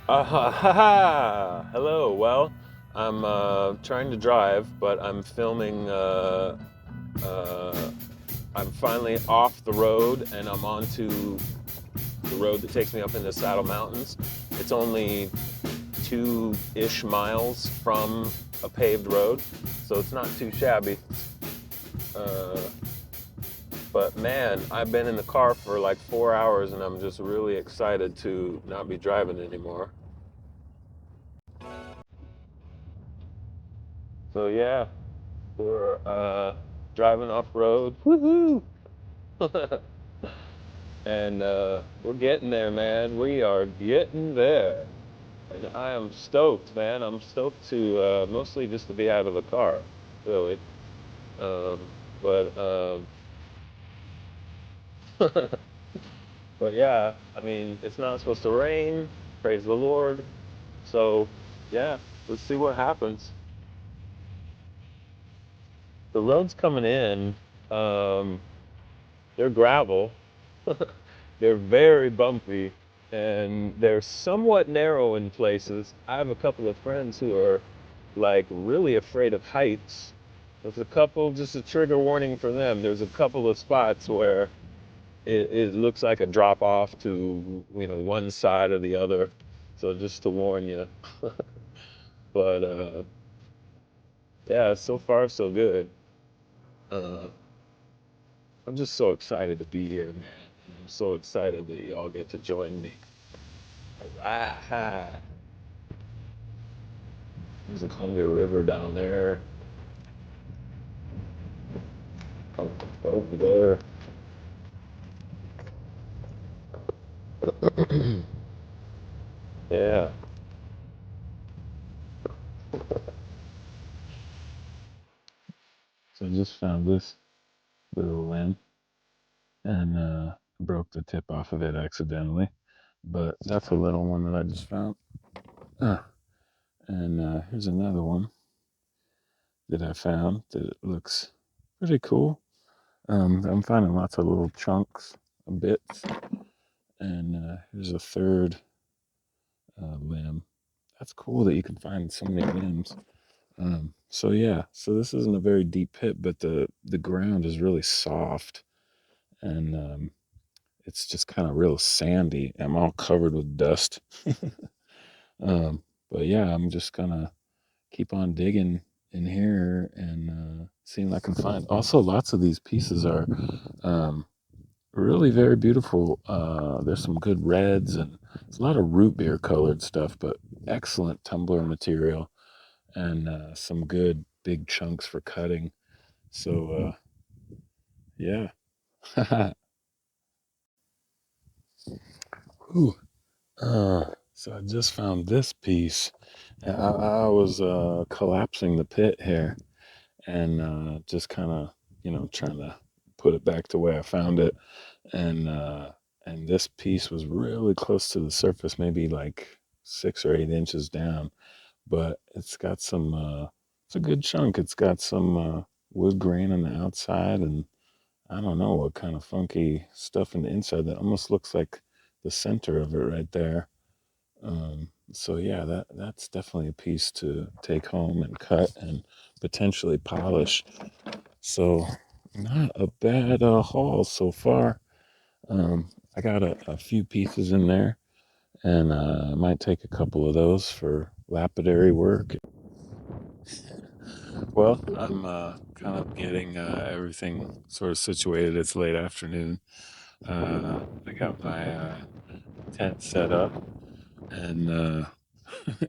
Ha ha! Hello. Well, I'm trying to drive, but I'm filming. Uh, I'm finally off the road, and I'm onto the road that takes me up into Saddle Mountains. It's only 2-ish miles from a paved road, so it's not too shabby. Uh, but man, I've been in the car for like 4 hours, and I'm just really excited to not be driving anymore. So yeah, we're driving off road. Woohoo! And we're getting there, man. We are getting there. And I am stoked, man. I'm stoked to mostly just to be out of the car, really. Um, but but yeah, I mean, it's not supposed to rain. Praise the Lord. So yeah, let's see what happens. The roads coming in, um, they're gravel. They're very bumpy and they're somewhat narrow in places. I have a couple of friends who are like really afraid of heights. There's a couple, just a trigger warning for them. There's a couple of spots where it looks like a drop off to, one side or the other. So just to warn you. But yeah, so far so good. Uh, I'm just so excited to be here, man. I'm so excited that y'all get to join me. Ah, there's a Columbia River down there, over there. Yeah. So I just found this little limb and broke the tip off of it accidentally. But that's a little one that I just found. Ah, and here's another one that I found that looks pretty cool. I'm finding lots of little chunks, bits, and here's a third limb. That's cool that you can find so many limbs. So yeah, so this isn't a very deep pit, but the ground is really soft, and it's just kind of real sandy. I'm all covered with dust. But yeah, I'm just gonna keep on digging in here and seeing what I can find. Also, lots of these pieces are um, really very beautiful. There's some good reds and it's a lot of root beer colored stuff, but excellent tumbler material and some good big chunks for cutting. So yeah. Ooh, so I just found this piece. I was collapsing the pit here and just kind of, trying to put it back the way I found it. And this piece was really close to the surface, maybe like 6 or 8 inches down. But it's got some. It's a good chunk. It's got some wood grain on the outside, and I don't know what kind of funky stuff in the inside that almost looks like the center of it right there. So yeah, that's definitely a piece to take home and cut and potentially polish. So not a bad haul so far. I got a few pieces in there, and I might take a couple of those for lapidary work. Well, I'm kind of getting everything sort of situated. It's late afternoon. I got my tent set up, and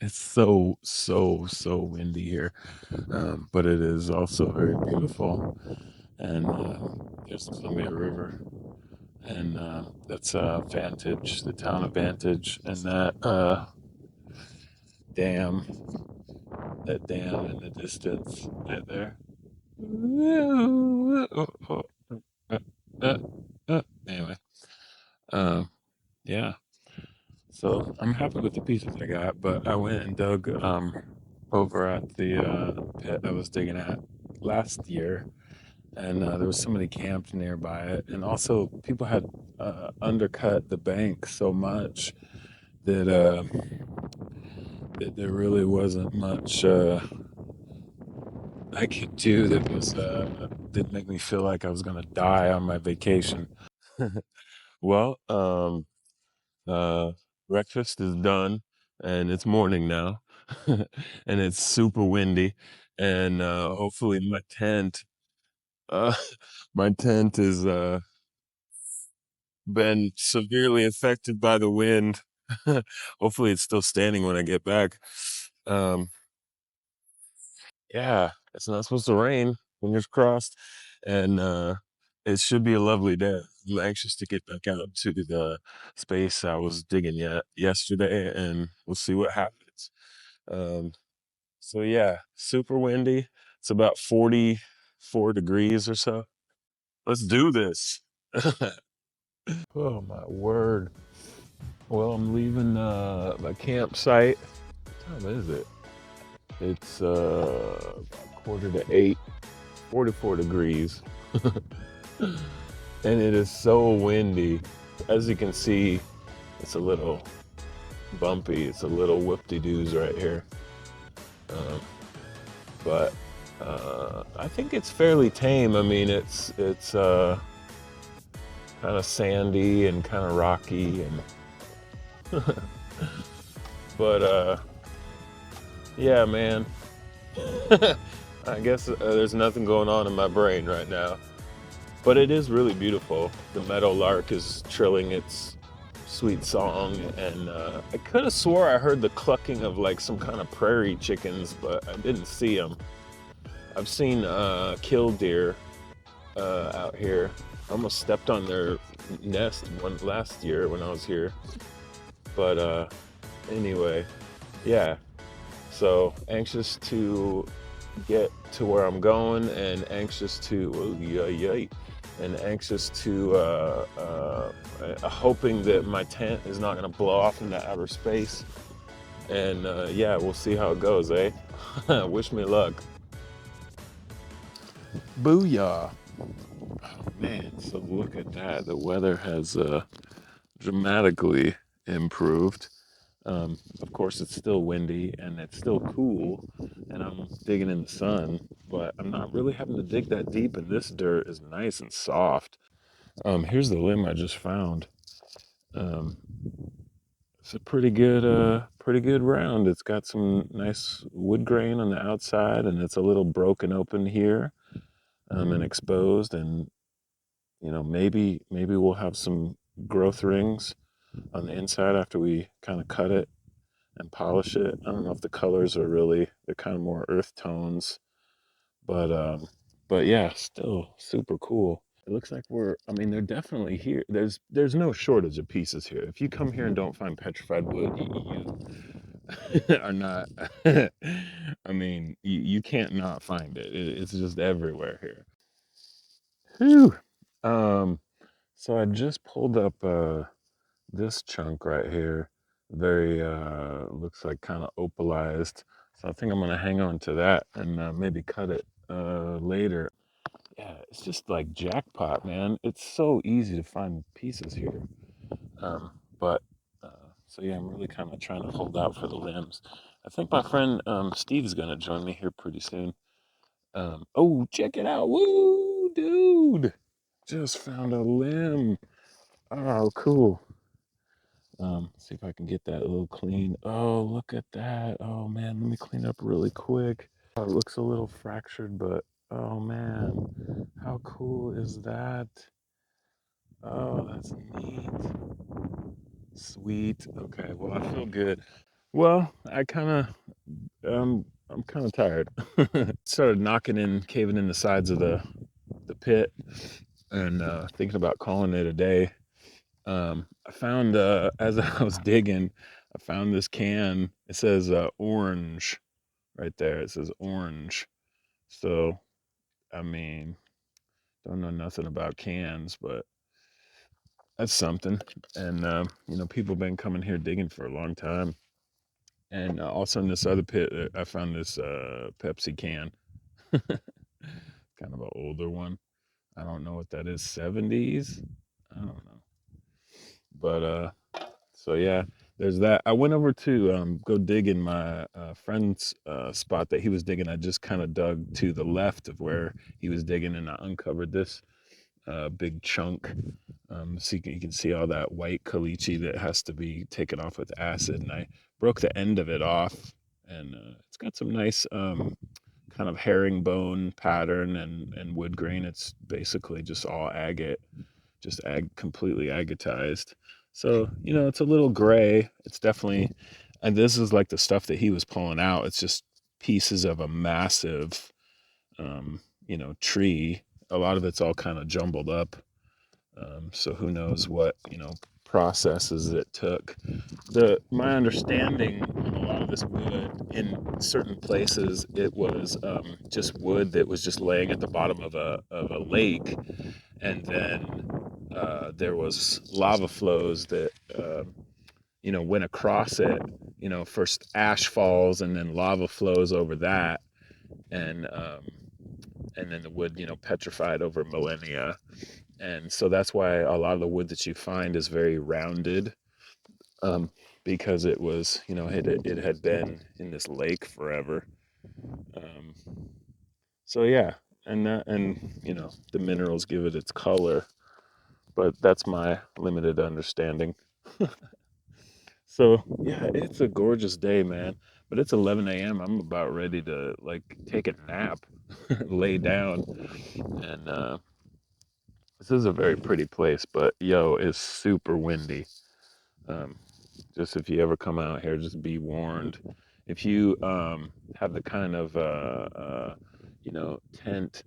it's so windy here, but it is also very beautiful. And there's the Columbia River, and that's Vantage, the town of Vantage, and dam, that dam in the distance right there. Uh, uh, anyway, um, yeah. So I'm happy with the pieces I got, but I went and dug over at the pit I was digging at last year, and there was somebody camped nearby it, and also people had undercut the bank so much that there really wasn't much I could do that was didn't make me feel like I was gonna die on my vacation. Well, uh, breakfast is done, and it's morning now, and it's super windy, and hopefully uh, my tent is been severely affected by the wind. Hopefully, it's still standing when I get back. Um, yeah, it's not supposed to rain. Fingers crossed, and it should be a lovely day. I'm anxious to get back out to the space I was digging yet yesterday, and we'll see what happens. Um, so yeah, super windy. It's about 44 degrees or so. Let's do this. Oh my word. Well, I'm leaving my campsite. What time is it? It's quarter to 8, 44 degrees. And it is so windy. As you can see, it's a little bumpy. It's a little whoop-de-doos right here. Um, but I think it's fairly tame. I mean, it's kind of sandy and kind of rocky, and but yeah, man. I guess there's nothing going on in my brain right now. But it is really beautiful. The meadow lark is trilling its sweet song, and I could have swore I heard the clucking of like some kind of prairie chickens, but I didn't see them. I've seen killdeer out here. I almost stepped on their nest one last year when I was here. But anyway, yeah. So anxious to get to where I'm going, and anxious to and anxious to hoping that my tent is not going to blow off into outer space. And yeah, we'll see how it goes, eh? Wish me luck. Booyah! Oh man, so look at that. The weather has dramatically improved. Of course, it's still windy and it's still cool, and I'm digging in the sun, but I'm not really having to dig that deep, and this dirt is nice and soft. Here's the limb I just found. Um, it's a pretty good round. It's got some nice wood grain on the outside, and it's a little broken open here, and exposed, and maybe we'll have some growth rings on the inside after we kind of cut it and polish it. I don't know if the colors are really, they're kind of more earth tones, but yeah, still super cool. It looks like I mean, they're definitely here. There's no shortage of pieces here. If you come here and don't find petrified wood, you are not I mean, you can't not find it. It's just everywhere here. Whew. Um, so I just pulled up this chunk right here, very looks like kind of opalized. So I think I'm gonna hang on to that and maybe cut it later. Yeah, it's just like jackpot, man. It's so easy to find pieces here. But so yeah, I'm really kind of trying to hold out for the limbs. I think my friend Steve's gonna join me here pretty soon. Oh, check it out! Woo, dude! Just found a limb. Oh, cool. See if I can get that a little clean. Oh, look at that. Oh man, let me clean up really quick. Oh, it looks a little fractured, but oh man, how cool is that? Oh, that's neat. Sweet. Okay, well, I feel good. Well, I'm kind of tired. Started knocking in, caving in the sides of the pit, and thinking about calling it a day. I found as I was digging, I found this can. It says orange right there. It says orange. So I mean, don't know nothing about cans, but that's something. And people been coming here digging for a long time. And also in this other pit, I found this Pepsi can, kind of an older one. I don't know what that is. 70s. I don't know. But so yeah. there's that. I went over to go dig in my friend's spot that he was digging. I just kind of dug to the left of where he was digging, and I uncovered this big chunk. So you can see all that white caliche that has to be taken off with acid, and I broke the end of it off, and it's got some nice kind of herringbone pattern and wood grain. It's basically just all agate, just completely agatized. So it's a little gray. It's definitely, and this is like the stuff that he was pulling out. It's just pieces of a massive, tree. A lot of it's all kind of jumbled up. So who knows what processes it took. My understanding on a lot of this wood, in certain places it was just wood that was just laying at the bottom of a lake, and then there was lava flows that went across it. First ash falls and then lava flows over that, and then the wood petrified over millennia. And so that's why a lot of the wood that you find is very rounded, um, because it was, it had been in this lake forever. Um, so yeah, and the minerals give it its color, but that's my limited understanding. So yeah, it's a gorgeous day, man. But it's 11 a.m. I'm about ready to like take a nap, lay down, and this is a very pretty place. But yo, it's super windy. Um, just if you ever come out here, just be warned. If you have the kind of tent,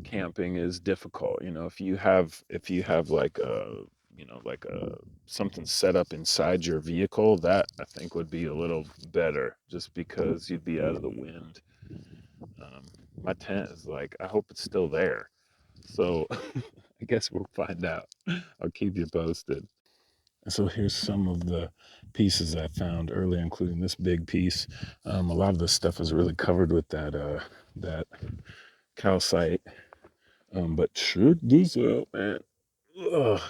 camping is difficult. If you have like a something set up inside your vehicle, that I think would be a little better, just because you'd be out of the wind. Um, my tent is like, I hope it's still there. So I guess we'll find out. I'll keep you posted. So here's some of the pieces I found earlier, including this big piece. A lot of this stuff is really covered with that calcite. But shoot this out, man. Ugh,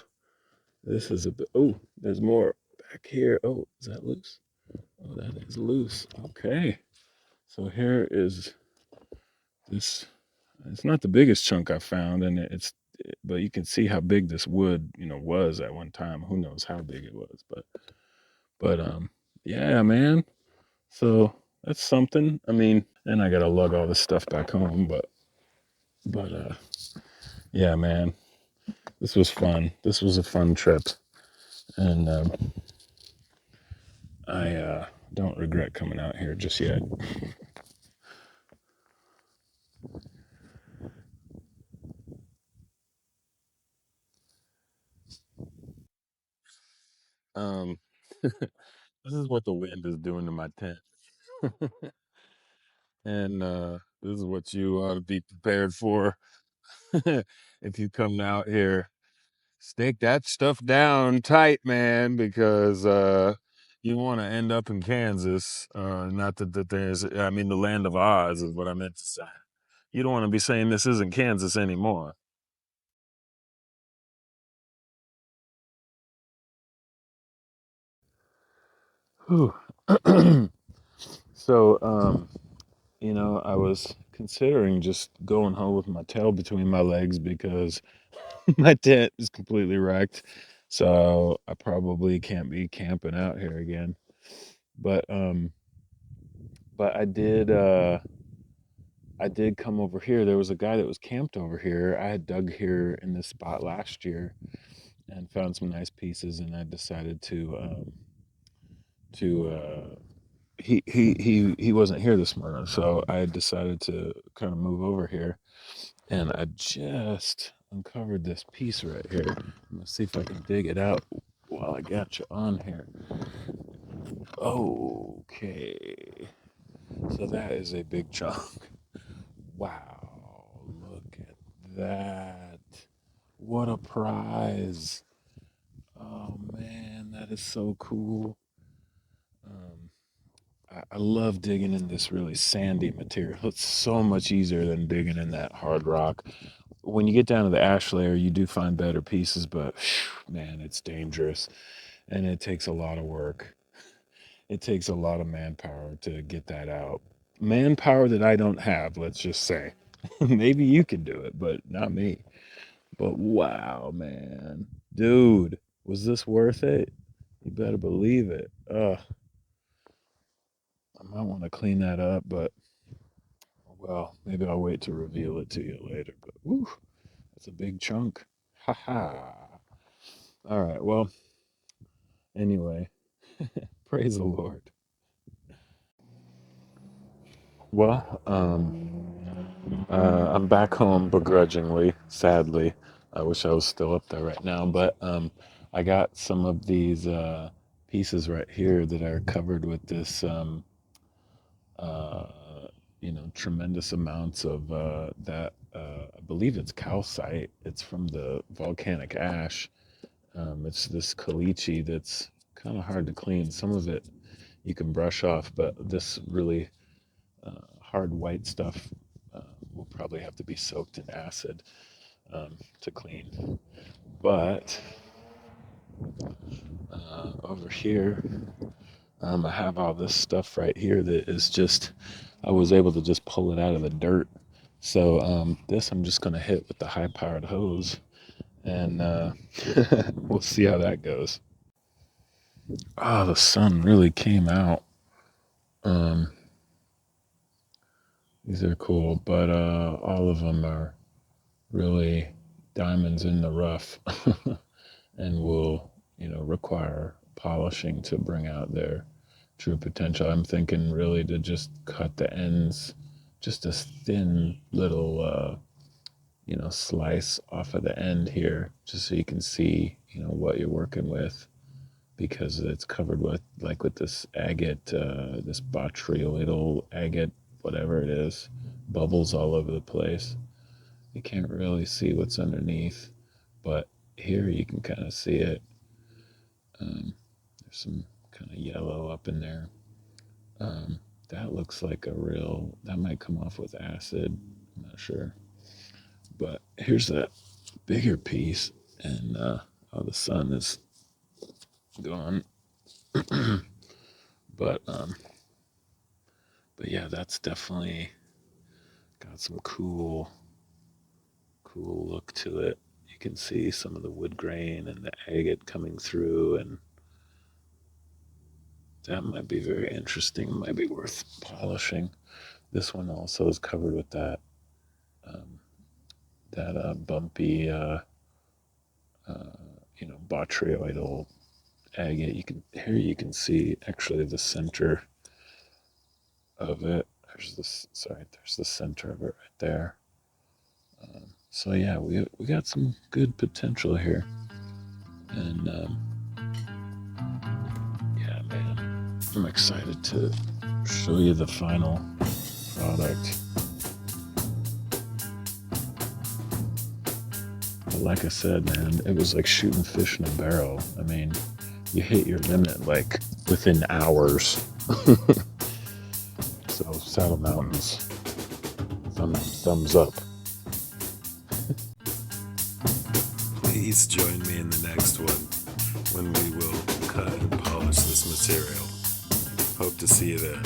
this is a bit. Oh, there's more back here. Oh, is that loose? Oh, that is loose. Okay. So here is this. It's not the biggest chunk I found, and but you can see how big this wood, was at one time. Who knows how big it was, but yeah, man. So that's something. I mean, and I gotta lug all this stuff back home, but yeah, man. This was fun. This was a fun trip, and I don't regret coming out here just yet. Um, this is what the wind is doing to my tent, and this is what you ought to be prepared for if you come out here. Stake that stuff down tight, man, because you want to end up in Kansas. Not that there's, I mean, the land of Oz is what I meant to say. You don't want to be saying this isn't Kansas anymore. Whew. So, I was considering just going home with my tail between my legs because my tent is completely wrecked. So I probably can't be camping out here again. But but I did come over here. There was a guy that was camped over here. I had dug here in this spot last year and found some nice pieces, and I decided to he wasn't here this morning, so I decided to kind of move over here, and I just uncovered this piece right here. I'm gonna see if I can dig it out while I got you on here. Okay, so that is a big chunk. Wow, look at that. What a prize. Oh man, that is so cool. Um, I love digging in this really sandy material. It's so much easier than digging in that hard rock. When you get down to the ash layer, you do find better pieces, but man, it's dangerous. and it takes a lot of work. It takes a lot of manpower to get that out. Manpower that I don't have, let's just say. Maybe you can do it, but not me. But wow, man. Dude, was this worth it? You better believe it. Ugh, I might want to clean that up, but well, maybe I'll wait to reveal it to you later. But woo, that's a big chunk. Ha ha. All right, well, anyway, praise the Lord. Well, I'm back home begrudgingly, sadly. I wish I was still up there right now, but I got some of these pieces right here that are covered with this, uh, tremendous amounts of that. I believe it's calcite. It's from the volcanic ash. It's this caliche that's kind of hard to clean. Some of it you can brush off, but this really hard white stuff will probably have to be soaked in acid to clean. But over here, I have all this stuff right here that is just, I was able to just pull it out of the dirt. So this I'm just going to hit with the high powered hose and we'll see how that goes. Oh, the sun really came out. Um, these are cool, but all of them are really diamonds in the rough and will, require polishing to bring out their true potential. I'm thinking really to just cut the ends, just a thin little, slice off of the end here, just so you can see, what you're working with, because it's covered with, like with this agate, this botryoidal agate, whatever it is, bubbles all over the place. You can't really see what's underneath, but here you can kind of see it. There's some kind of yellow up in there. That looks like a real, that might come off with acid. I'm not sure. But here's that bigger piece, and oh, the sun is gone. but but yeah, that's definitely got some cool look to it. You can see some of the wood grain and the agate coming through, and that might be very interesting. Might be worth polishing. This one also is covered with um, that bumpy, botryoidal agate. You can here you can see actually the center of it. There's the center of it right there. So yeah, we got some good potential here, and yeah, man, I'm excited to show you the final product. But like I said, man, it was like shooting fish in a barrel. I mean, you hit your limit like within hours. So Saddle Mountains, thumbs up. Please join me in the next one when we will cut and polish this material. Hope to see you there.